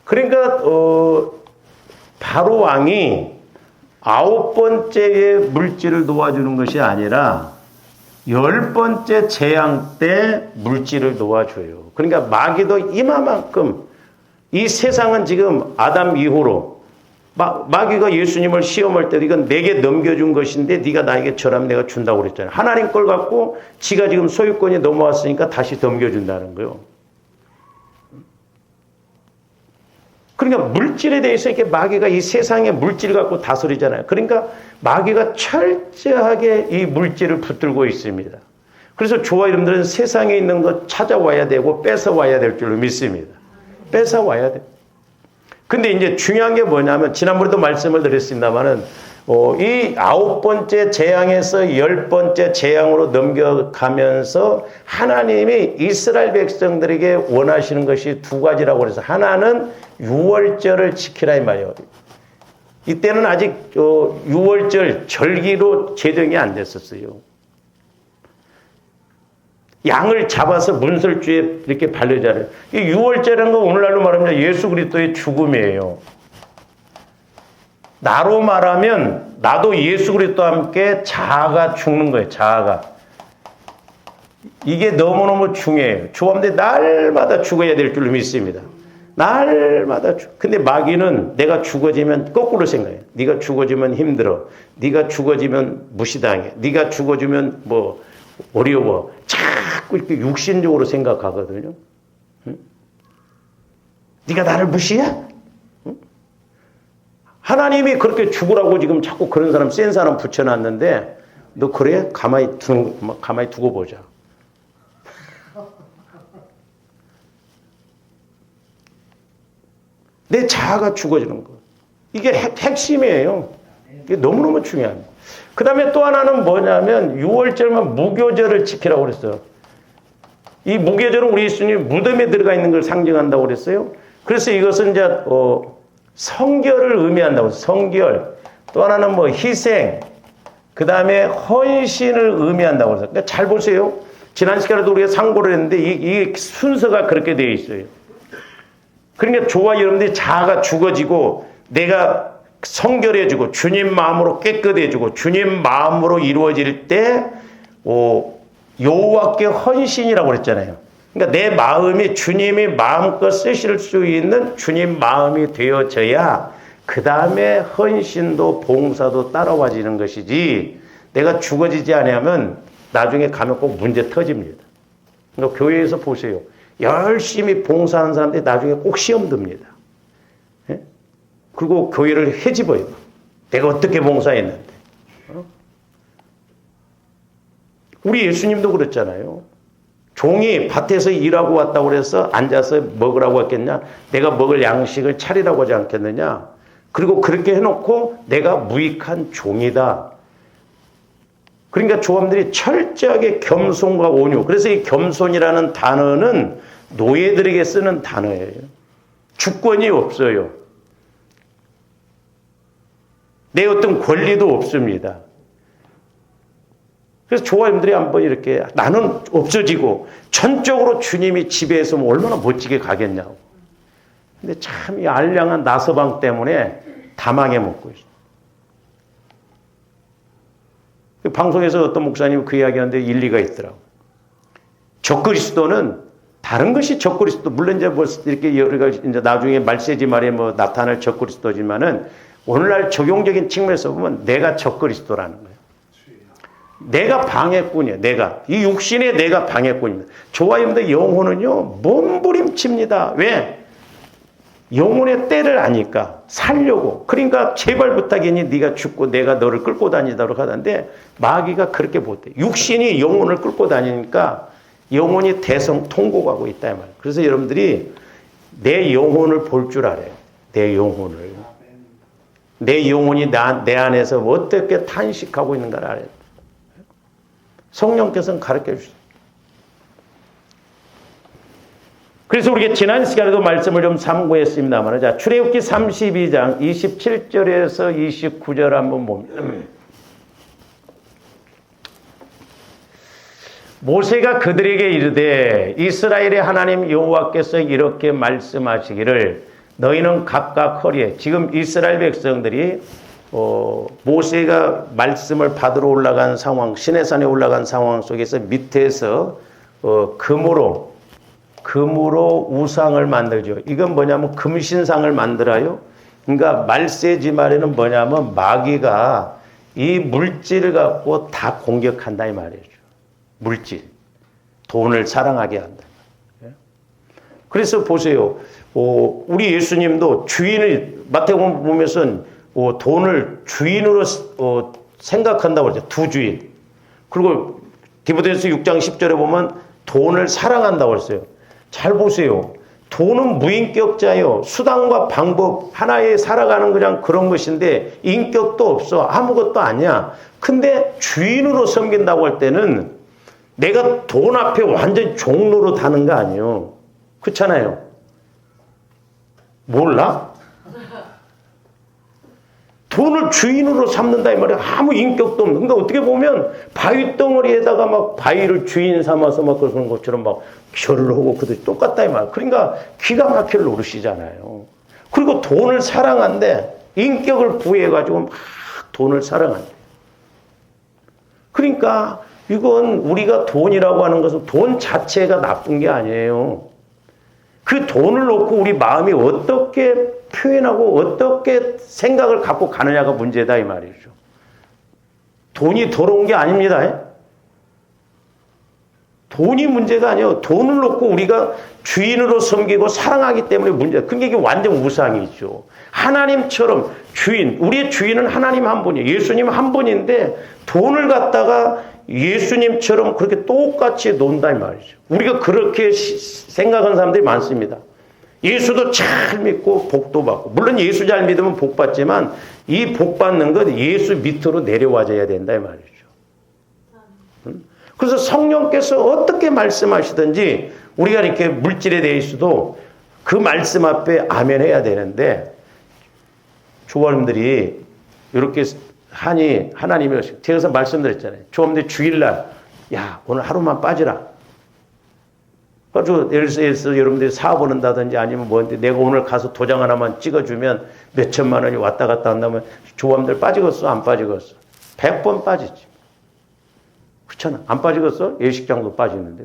그러니까 바로 왕이 9번째의 물질을 놓아주는 것이 아니라 10번째 재앙 때 물질을 놓아줘요. 그러니까 마귀도 이마만큼 이 세상은 지금 아담 이후로 마귀가 예수님을 시험할 때도 이건 내게 넘겨준 것인데 네가 나에게 절하면 내가 준다고 그랬잖아요. 하나님 걸 갖고 지가 지금 소유권이 넘어왔으니까 다시 넘겨준다는 거예요. 그러니까 물질에 대해서 이렇게 마귀가 이 세상의 물질 갖고 다스리잖아요. 그러니까 마귀가 철저하게 이 물질을 붙들고 있습니다. 그래서 저와 여러분들은 세상에 있는 것 찾아와야 되고 뺏어와야 될 줄로 믿습니다. 뺏어와야 돼요. 근데 이제 중요한 게 뭐냐면 지난번에도 말씀을 드렸습니다만은 이 9번째 재앙에서 10번째 재앙으로 넘겨가면서 하나님이 이스라엘 백성들에게 원하시는 것이 두 가지라고 해서 하나는 유월절을 지키라 이 말이에요. 이때는 아직 유월절 절기로 제정이 안 됐었어요. 양을 잡아서 문설주에 이렇게 바르잖아요. 이 유월절이라는 건 오늘날로 말하면 예수 그리스도의 죽음이에요. 나로 말하면 나도 예수 그리스도와 함께 자아가 죽는 거예요. 자아가. 이게 너무너무 중요해요. 죽었는데 날마다 죽어야 될 줄로 믿습니다. 날마다 근데 마귀는 내가 죽어지면 거꾸로 생각해. 네가 죽어지면 힘들어. 네가 죽어지면 무시당해. 네가 죽어지면 뭐 어려워. 자꾸 이렇게 육신적으로 생각하거든요. 응? 네가 나를 무시해? 응? 하나님이 그렇게 죽으라고 지금 자꾸 그런 사람 센 사람 붙여놨는데 너 그래? 가만히 두고 보자. 내 자아가 죽어지는 거. 이게 핵심이에요. 이게 너무너무 중요합니다. 그 다음에 또 하나는 뭐냐면 6월절만 무교절을 지키라고 그랬어요. 이 무교절은 우리 예수님이 무덤에 들어가 있는 걸 상징한다고 그랬어요. 그래서 이것은 이제 성결을 의미한다고 했어요. 성결. 또 하나는 뭐 희생. 그 다음에 헌신을 의미한다고 했어요. 그러니까 잘 보세요. 지난 시간에도 우리가 상고를 했는데 이 순서가 그렇게 되어 있어요. 그러니까 저와 여러분들이 자아가 죽어지고 내가 성결해지고 주님 마음으로 깨끗해지고 주님 마음으로 이루어질 때 여호와께 헌신이라고 그랬잖아요. 그러니까 내 마음이 주님이 마음껏 쓰실 수 있는 주님 마음이 되어져야 그 다음에 헌신도 봉사도 따라와지는 것이지 내가 죽어지지 않으면 나중에 가면 꼭 문제 터집니다. 그러니까 교회에서 보세요. 열심히 봉사하는 사람들이 나중에 꼭 시험 듭니다. 예? 그리고 교회를 헤집어요. 내가 어떻게 봉사했는데. 우리 예수님도 그랬잖아요. 종이 밭에서 일하고 왔다고 그래서 앉아서 먹으라고 했겠냐? 내가 먹을 양식을 차리라고 하지 않겠느냐? 그리고 그렇게 해놓고 내가 무익한 종이다. 그러니까 조함들이 철저하게 겸손과 온유. 그래서 이 겸손이라는 단어는 노예들에게 쓰는 단어예요. 주권이 없어요. 내 어떤 권리도 없습니다. 그래서 조화님들이 한번 이렇게 나는 없어지고 전적으로 주님이 지배해서 얼마나 멋지게 가겠냐고. 근데 참 이 알량한 나서방 때문에 다 망해먹고 있어요. 방송에서 어떤 목사님이 그 이야기하는데 일리가 있더라고. 적그리스도는 다른 것이 적그리스도, 물론 이제 뭐 이렇게 여러 가지 이제 나중에 말세지 말에 뭐 나타날 적그리스도지만은 오늘날 적용적인 측면에서 보면 내가 적그리스도라는 거예요. 내가 방해꾼이에요. 내가. 이 육신의 내가 방해꾼입니다. 저와 여러분들 영혼은요, 몸부림칩니다. 왜? 영혼의 때를 아니까 살려고. 그러니까 제발 부탁이니 네가 죽고 내가 너를 끌고 다니도록 하던데 마귀가 그렇게 못해. 육신이 영혼을 끌고 다니니까 영혼이 대성통곡하고 있다 이 말이에요. 그래서 여러분들이 내 영혼을 볼 줄 알아요. 내 영혼을. 내 영혼이 내 안에서 어떻게 탄식하고 있는가를 알아요. 성령께서는 가르쳐 주시죠. 그래서 우리가 지난 시간에도 말씀을 좀 참고했습니다만, 자, 출애굽기 32장 27절에서 29절 한번 봅니다. 모세가 그들에게 이르되 이스라엘의 하나님 여호와께서 이렇게 말씀하시기를 너희는 각각 허리에, 지금 이스라엘 백성들이 모세가 말씀을 받으러 올라간 상황, 시내산에 올라간 상황 속에서 밑에서 금으로 우상을 만들죠. 이건 뭐냐면 금신상을 만들어요. 그러니까 말세지 말에는 뭐냐면 마귀가 이 물질을 갖고 다 공격한다 이 말이죠. 물질. 돈을 사랑하게 한다. 그래서 보세요. 우리 예수님도 주인을 마태복음 보면서 돈을 주인으로 생각한다고 그러죠. 두 주인. 그리고 디모데전서 6장 10절에 보면 돈을 사랑한다고 그랬어요. 잘 보세요. 돈은 무인격자예요. 수단과 방법 하나에 살아가는 그냥 그런 것인데 인격도 없어. 아무것도 아니야. 근데 주인으로 섬긴다고 할 때는 내가 돈 앞에 완전 종로로 다는 거 아니에요. 그렇잖아요. 몰라? 돈을 주인으로 삼는다 이 말이야. 아무 인격도 없는. 그러니까 어떻게 보면 바위 덩어리에다가 막 바위를 주인 삼아서 막 그런 것처럼 막 절을 하고 그들 똑같다 이 말. 그러니까 기가 막힐 노릇이잖아요. 그리고 돈을 사랑한데 인격을 부여해가지고 막 돈을 사랑한대. 그러니까 이건 우리가 돈이라고 하는 것은 돈 자체가 나쁜 게 아니에요. 그 돈을 놓고 우리 마음이 어떻게 표현하고 어떻게 생각을 갖고 가느냐가 문제다 이 말이죠. 돈이 더러운 게 아닙니다. 돈이 문제가 아니에요. 돈을 놓고 우리가 주인으로 섬기고 사랑하기 때문에 문제다. 그게 이게 완전 우상이죠. 하나님처럼 주인, 우리의 주인은 하나님 한 분이에요. 예수님 한 분인데 돈을 갖다가 예수님처럼 그렇게 똑같이 논다 이 말이죠. 우리가 그렇게 생각하는 사람들이 많습니다. 예수도 잘 믿고 복도 받고, 물론 예수 잘 믿으면 복 받지만 이 복 받는 건 예수 밑으로 내려와줘야 된다 이 말이죠. 그래서 성령께서 어떻게 말씀하시든지 우리가 이렇게 물질에 대해서도 그 말씀 앞에 아멘 해야 되는데, 조원님들이 이렇게 하니 하나님이 제가 말씀드렸잖아요. 조원님들이 주일날 야 오늘 하루만 빠지라. 그래서 예를 들어서 여러분들이 사업을 한다든지 아니면 뭐인데 내가 오늘 가서 도장 하나만 찍어주면 몇 천만 원이 왔다 갔다 한다면 조원님들 빠지겠어? 안 빠지겠어? 100번 빠지지. 그렇잖아. 안 빠지겠어? 예식장도 빠지는데.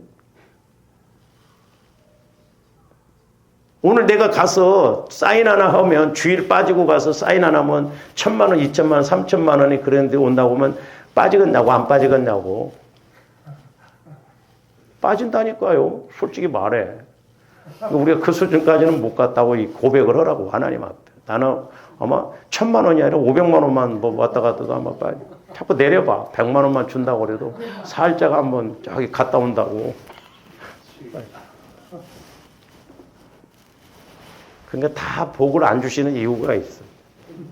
오늘 내가 가서 사인 하나 하면 주일 빠지고 가서 사인 하나 하면 1,000만 원, 2,000만 원, 3,000만 원이 그런데 온다고 하면 빠지겠냐고 안 빠지겠냐고. 빠진다니까요. 솔직히 말해. 우리가 그 수준까지는 못 갔다고 고백을 하라고 하나님 앞에. 나는 아마 1,000만 원이 아니라 500만 원만 뭐 왔다 갔다도 아마 빠지. 자꾸 내려봐. 100만 원만 준다고 그래도 살짝 한번 저기 갔다 온다고. 그러니까 다 복을 안 주시는 이유가 있어.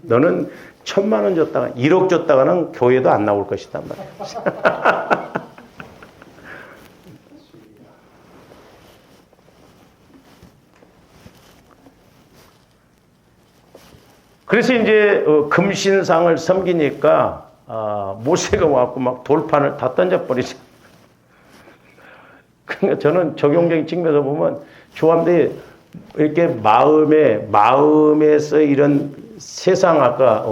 너는 1,000만 원 줬다가 1억 줬다가는 교회도 안 나올 것이단 말이야. 그래서 이제 금신상을 섬기니까 모세가 와갖고 막 돌판을 다 던져버리죠. 그러니까 저는 적용적인 측면에서 보면 조합들이 이렇게 마음에서 이런 세상 아까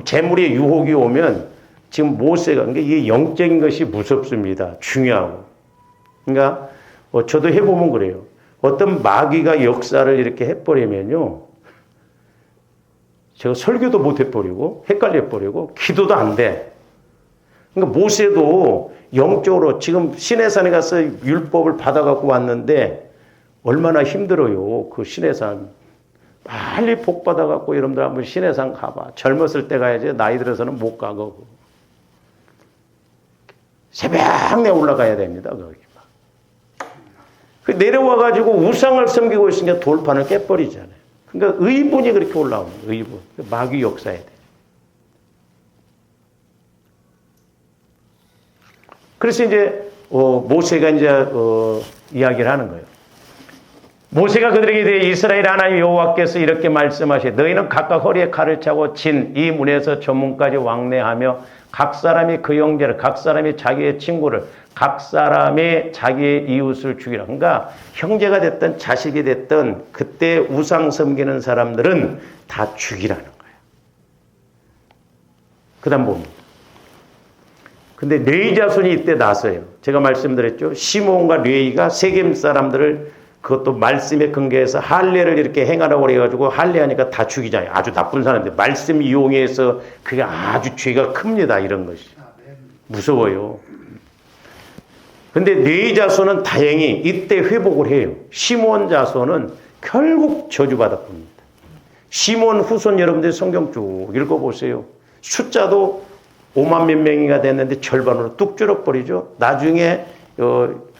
재물의 유혹이 오면 지금 모세가 그러니까 이게 영적인 것이 무섭습니다. 중요하고. 그러니까 저도 해보면 그래요. 어떤 마귀가 역사를 이렇게 해버리면요. 제가 설교도 못 해버리고 헷갈려버리고 기도도 안 돼. 그러니까 모세도 영적으로 지금 시내산에 가서 율법을 받아갖고 왔는데 얼마나 힘들어요. 그 시내산. 빨리 복 받아갖고 여러분들 한번 시내산 가봐. 젊었을 때 가야지 나이 들어서는 못 가. 거기. 새벽에 올라가야 됩니다. 거기. 그 내려와가지고 우상을 섬기고 있으니까 돌판을 깨버리잖아요. 그러니까 의분이 그렇게 올라오는 거예요. 의분. 마귀 역사에 돼. 그래서 이제 모세가 이제 이야기를 하는 거예요. 모세가 그들에게 대해 이스라엘 하나님 여호와께서 이렇게 말씀하시되 너희는 각각 허리에 칼을 차고 진 이 문에서 저 문까지 왕래하며 각 사람이 그 형제를 각 사람이 자기의 친구를 각 사람이 자기의 이웃을 죽이라. 그러니까 형제가 됐든 자식이 됐든 그때 우상 섬기는 사람들은 다 죽이라는 거예요. 그 다음 봅니다. 근데 레위 자손이 이때 나서요. 제가 말씀드렸죠. 시몬과 레위가 세겜 사람들을 그것도 말씀에 근거해서 할례를 이렇게 행하라고 그래가지고 할례하니까 다 죽이잖아요. 아주 나쁜 사람들. 말씀 이용해서 그게 아주 죄가 큽니다. 이런 것이. 무서워요. 근데 레위 자손은 다행히 이때 회복을 해요. 시몬 자손은 결국 저주받아 봅니다. 시몬 후손 여러분들 성경 쭉 읽어보세요. 숫자도 5만 몇 명이가 됐는데 절반으로 뚝 줄어버리죠. 나중에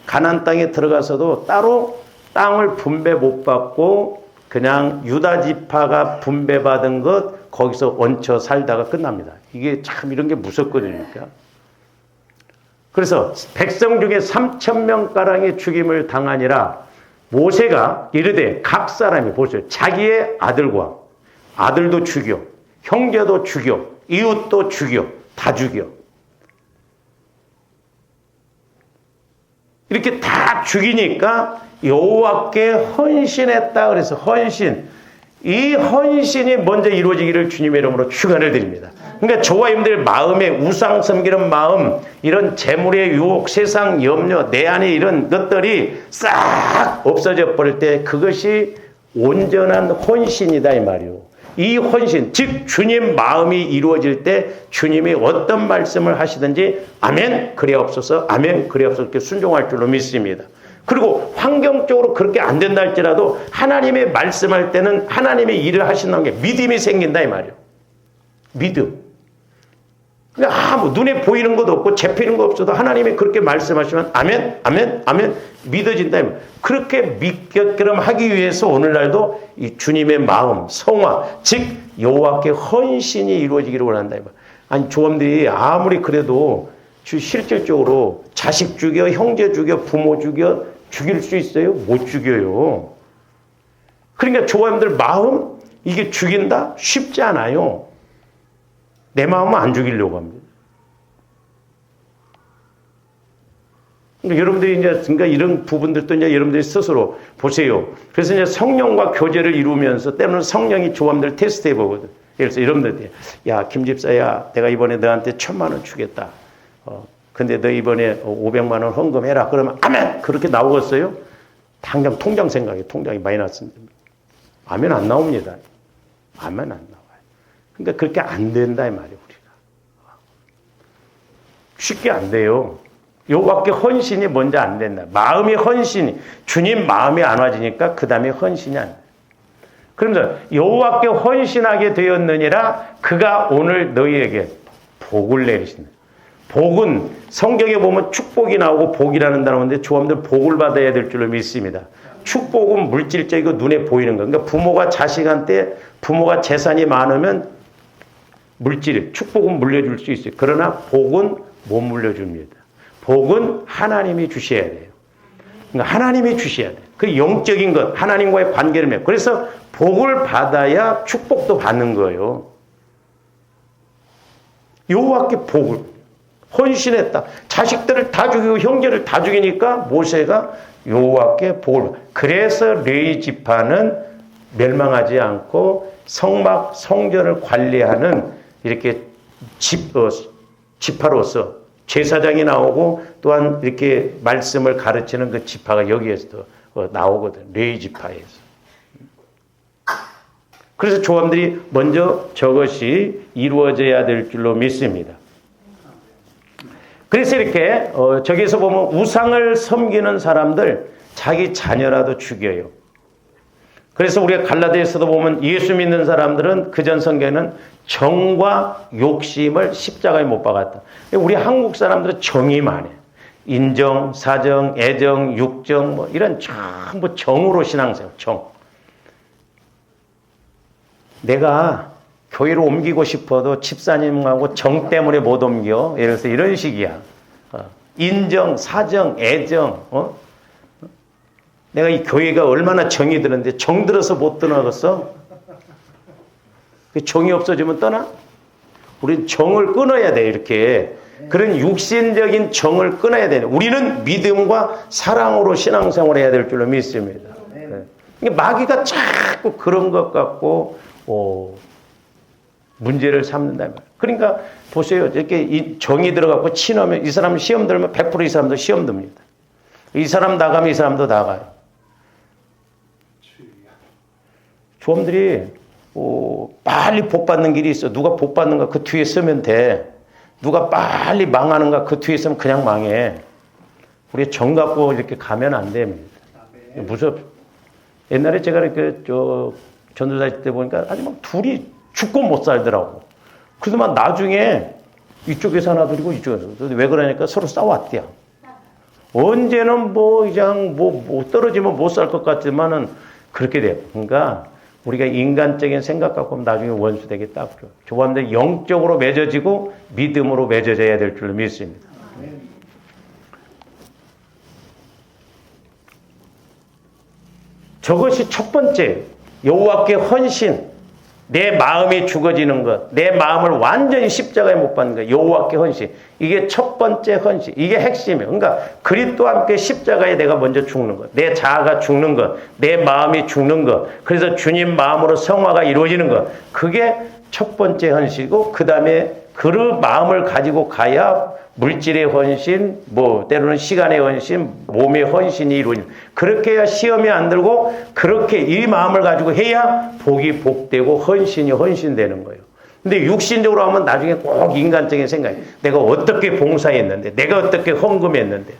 가나안 땅에 들어가서도 따로 땅을 분배 못 받고 그냥 유다 지파가 분배받은 것 거기서 얹혀 살다가 끝납니다. 이게 참 이런 게 무섭거든요. 그래서 백성 중에 3,000명가량의 죽임을 당하니라 모세가 이르되 각 사람이 보세요. 자기의 아들과 아들도 죽여, 형제도 죽여, 이웃도 죽여, 다 죽여. 이렇게 다 죽이니까 여호와께 헌신했다. 그래서 헌신. 이 헌신이 먼저 이루어지기를 주님의 이름으로 축원을 드립니다. 그러니까 저와 여러분들 마음에 우상 섬기는 마음, 이런 재물의 유혹, 세상 염려, 내 안에 이런 것들이 싹 없어져 버릴 때 그것이 온전한 헌신이다 이 말이요. 이 헌신, 즉 주님 마음이 이루어질 때 주님이 어떤 말씀을 하시든지 아멘 그래옵소서, 아멘 그래옵소서 이렇게 순종할 줄로 믿습니다. 그리고 환경적으로 그렇게 안 된다 할지라도 하나님의 말씀할 때는 하나님의 일을 하신다는 게 믿음이 생긴다 이 말이에요. 믿음. 뭐 눈에 보이는 것도 없고 잡히는 거 없어도 하나님이 그렇게 말씀하시면 아멘, 아멘, 아멘 믿어진다. 그렇게 믿게끔 하기 위해서 오늘날도 이 주님의 마음, 성화, 즉 여호와께 헌신이 이루어지기를 원한다. 아니 조원들이 아무리 그래도 실질적으로 자식 죽여, 형제 죽여, 부모 죽여 죽일 수 있어요? 못 죽여요. 그러니까 조원들 마음 이게 죽인다? 쉽지 않아요. 내 마음은 안 죽이려고 합니다. 그러니까 여러분들이 그러니까 이런 부분들도 여러분들이 스스로 보세요. 그래서 성령과 교제를 이루면서 때로는 성령이 조함들 테스트해 보거든. 예를 들어서 여러분들, 야, 김 집사야, 내가 이번에 너한테 1,000만 원 주겠다. 근데 너 이번에 500만 원 헌금해라. 그러면 아멘! 그렇게 나오겠어요? 당장 통장 생각해. 통장이 많이 났습니다. 아멘 안 나옵니다. 아멘 안 나와요. 그러니까 그렇게 안 된다 이 말이에요. 우리가 쉽게 안 돼요. 여호와께 헌신이 먼저 안 된다. 마음의 헌신이 주님 마음이 안 와지니까 그 다음에 헌신이 안 돼. 그러면서 여호와께 헌신하게 되었느니라 그가 오늘 너희에게 복을 내리신다. 복은 성경에 보면 축복이 나오고 복이라는 단어인데 조함들 복을 받아야 될 줄로 믿습니다. 축복은 물질적이고 눈에 보이는 거. 그러니까 부모가 자식한테 부모가 재산이 많으면 물질, 축복은 물려줄 수 있어요. 그러나 복은 못 물려줍니다. 복은 하나님이 주셔야 돼요. 그러니까 하나님이 주셔야 돼요. 그 영적인 것, 하나님과의 관계를 맺고. 그래서 복을 받아야 축복도 받는 거예요. 여호와께 복을 헌신했다. 자식들을 다 죽이고 형제를 다 죽이니까 모세가 여호와께 복을 받아. 그래서 레위 지파는 멸망하지 않고 성막 성전을 관리하는 이렇게 지파로서 제사장이 나오고 또한 이렇게 말씀을 가르치는 그 지파가 여기에서 나오거든. 레위 지파에서. 그래서 조함들이 먼저 저것이 이루어져야 될 줄로 믿습니다. 그래서 이렇게 저기서 보면 우상을 섬기는 사람들 자기 자녀라도 죽여요. 그래서 우리가 갈라디아서도 보면 예수 믿는 사람들은 그전 성경에는 정과 욕심을 십자가에 못 박았다. 우리 한국 사람들은 정이 많아요. 인정, 사정, 애정, 육정 뭐 이런 전부 정으로 신앙생활. 정. 내가 교회로 옮기고 싶어도 집사님하고 정 때문에 못 옮겨. 예를 들어서 이런 식이야. 인정, 사정, 애정. 내가 이 교회가 얼마나 정이 드는데 정 들어서 못 떠나겠어? 정이 없어지면 떠나? 우리는 정을 끊어야 돼. 이렇게 그런 육신적인 정을 끊어야 돼. 우리는 믿음과 사랑으로 신앙생활을 해야 될 줄로 믿습니다. 네. 마귀가 자꾸 그런 것 같고 문제를 삼는다. 그러니까 보세요. 이렇게 이 정이 들어가고 친하면 이 사람 시험 들면 100% 이 사람도 시험 듭니다. 이 사람 나가면 이 사람도 나가요. 조험들이 빨리 복 받는 길이 있어. 누가 복 받는가 그 뒤에 서면 돼. 누가 빨리 망하는가 그 뒤에 서면 그냥 망해. 우리 정 갖고 이렇게 가면 안 됩니다. 무섭. 옛날에 제가 전도사 때 보니까 아주 막 둘이 죽고 못 살더라고. 그래서 막 나중에 이쪽에서 하나 들이고 이쪽에서. 왜 그러니까 서로 싸웠대요. 언제는 그냥 떨어지면 못 살 것 같지만은 그렇게 돼요. 그러니까 우리가 인간적인 생각 갖고 하면 나중에 원수 되겠다. 조합들 영적으로 맺어지고 믿음으로 맺어져야 될 줄로 믿습니다. 저것이 첫 번째, 여호와께 헌신. 내 마음이 죽어지는 것, 내 마음을 완전히 십자가에 못 박는 것, 여호와께 헌신. 이게 첫 번째 헌신. 이게 핵심이에요. 그러니까 그리스도와 함께 십자가에 내가 먼저 죽는 것, 내 자아가 죽는 것, 내 마음이 죽는 것. 그래서 주님 마음으로 성화가 이루어지는 것. 그게 첫 번째 헌신이고, 그 다음에 그 마음을 가지고 가야 물질의 헌신, 때로는 시간의 헌신, 몸의 헌신이 이루어지는. 그렇게 해야 시험이 안 들고, 그렇게 이 마음을 가지고 해야 복이 복되고 헌신이 헌신되는 거예요. 근데 육신적으로 하면 나중에 꼭 인간적인 생각이, 내가 어떻게 봉사했는데, 내가 어떻게 헌금했는데.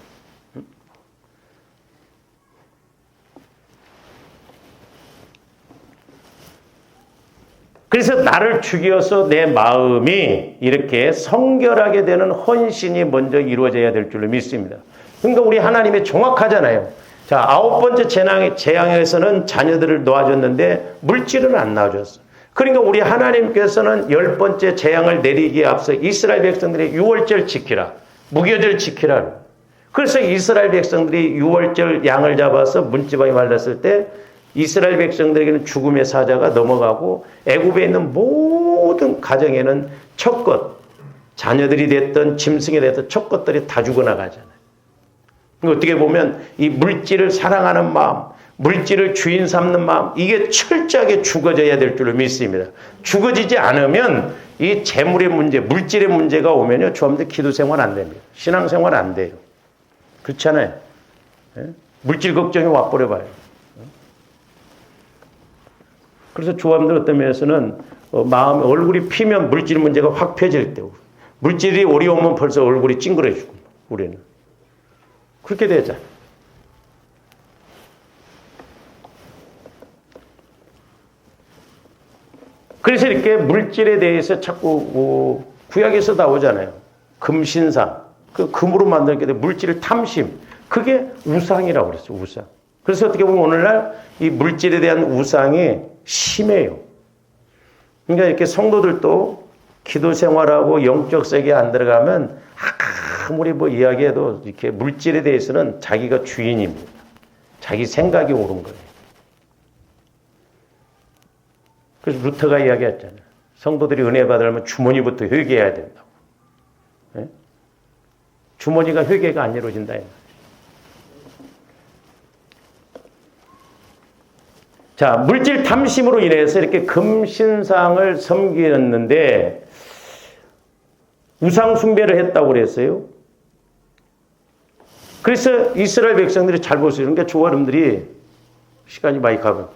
그래서 나를 죽여서 내 마음이 이렇게 성결하게 되는 헌신이 먼저 이루어져야 될 줄로 믿습니다. 그러니까 우리 하나님이 정확하잖아요. 자, 9번째 재앙에서는 자녀들을 놓아줬는데 물질은 안 낳아줬어. 그러니까 우리 하나님께서는 10번째 재앙을 내리기에 앞서 이스라엘 백성들이 유월절 지키라. 무교절 지키라. 그래서 이스라엘 백성들이 유월절 양을 잡아서 문지방에 말랐을 때 이스라엘 백성들에게는 죽음의 사자가 넘어가고 애굽에 있는 모든 가정에는 첫 자녀들이 됐든 짐승이 됐든 첫 것들이 다 죽어나가잖아요. 어떻게 보면 이 물질을 사랑하는 마음, 물질을 주인 삼는 마음, 이게 철저하게 죽어져야 될 줄로 믿습니다. 죽어지지 않으면 이 재물의 문제, 물질의 문제가 오면요, 주님들 기도 생활 안 됩니다. 신앙 생활 안 돼요. 그렇잖아요. 물질 걱정이 와버려봐요. 그래서 조합들 어떤 면에서는 얼굴이 피면 물질 문제가 확 펴질 때고, 물질이 어려우면 벌써 얼굴이 찡그러지고, 우리는. 그렇게 되잖아. 그래서 이렇게 물질에 대해서 자꾸 구약에서 나오잖아요. 금신상. 그 금으로 만들게 된 물질 탐심. 그게 우상이라고 그랬어요. 우상. 그래서 어떻게 보면 오늘날 이 물질에 대한 우상이 심해요. 그러니까 이렇게 성도들도 기도 생활하고 영적 세계에 안 들어가면 아무리 이야기해도 이렇게 물질에 대해서는 자기가 주인입니다. 자기 생각이 옳은 거예요. 그래서 루터가 이야기했잖아요. 성도들이 은혜 받으려면 주머니부터 회개해야 된다고. 네? 주머니가 회개가 안 이루어진다. 자, 물질 탐심으로 인해서 이렇게 금신상을 섬기는데 우상 숭배를 했다고 그랬어요. 그래서 이스라엘 백성들이 잘 볼 수 있는 게 여러분들이 시간이 많이 가면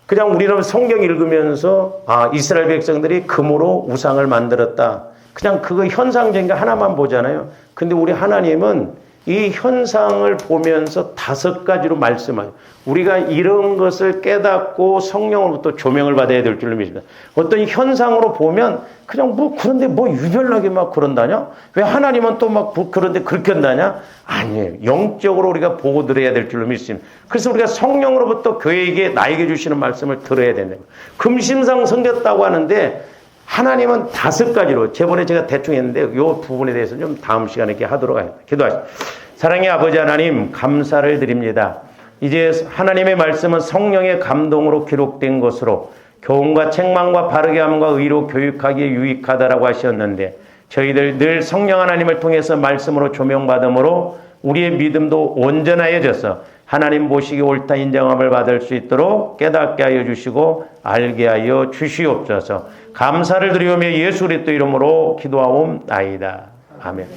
그냥 우리는 성경 읽으면서 이스라엘 백성들이 금으로 우상을 만들었다. 그냥 그거 현상적인 거 하나만 보잖아요. 근데 우리 하나님은 이 현상을 보면서 5가지로 말씀하죠. 우리가 이런 것을 깨닫고 성령으로부터 조명을 받아야 될 줄로 믿습니다. 어떤 현상으로 보면 그냥 그런데 유별나게 막 그런다냐? 왜 하나님은 또 그런데 그렇게 한다냐? 아니에요. 영적으로 우리가 보고 들어야 될 줄로 믿습니다. 그래서 우리가 성령으로부터 교회에게 나에게 주시는 말씀을 들어야 된다. 금신상 섬겼다고 하는데 하나님은 5가지로, 저번에 제가 대충 했는데 이 부분에 대해서 좀 다음 시간에 이렇게 하도록 하겠습니다. 기도하십시오. 사랑의 아버지 하나님, 감사를 드립니다. 이제 하나님의 말씀은 성령의 감동으로 기록된 것으로 교훈과 책망과 바르게 함과 의로 교육하기에 유익하다라고 하셨는데, 저희들 늘 성령 하나님을 통해서 말씀으로 조명받음으로 우리의 믿음도 온전하여져서 하나님 보시기 옳다 인정함을 받을 수 있도록 깨닫게 하여 주시고 알게 하여 주시옵소서. 감사를 드리오며 예수 그리스도 이름으로 기도하옵나이다. 아멘.